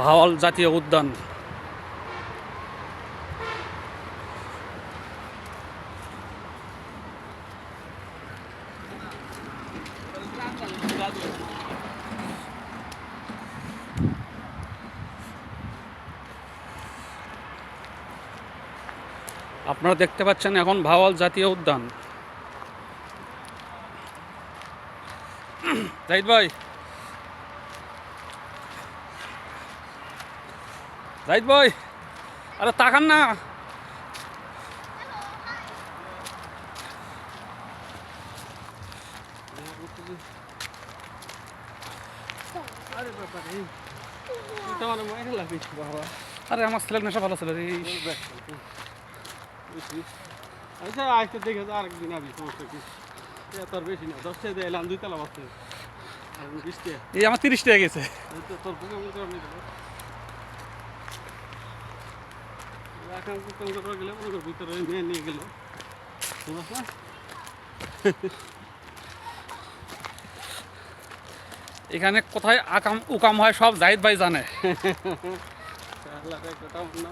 ভাওয়াল জাতীয় উদ্যান। আপনারা দেখতে পাচ্ছেন এখন ভাওয়াল জাতীয় উদ্যান। জাহিদ ভাই, জাহিদ ভাই, আরে তাকান না। আরে আমার ছেলের নেশা ভালো ছিল রে। আচ্ছা আজকে দেখে আরেকদিন আবি, সমস্যা কি? তোর বেশি না, 10 টাকা দিয়ে এলাম 2 তলা বাসে আর 20 টাকা। এই আমার 30 টাকা গেছে। তোর বুকে মনে করে নিতে এখন বুকে করে গেলে মনে করে ভিতরে নিয়ে গেল, বুঝছ না? এখানে কোথায় আকাম উকাম হয় সব জাহিদ ভাই জানে। আল্লাহ রে, কথা মনে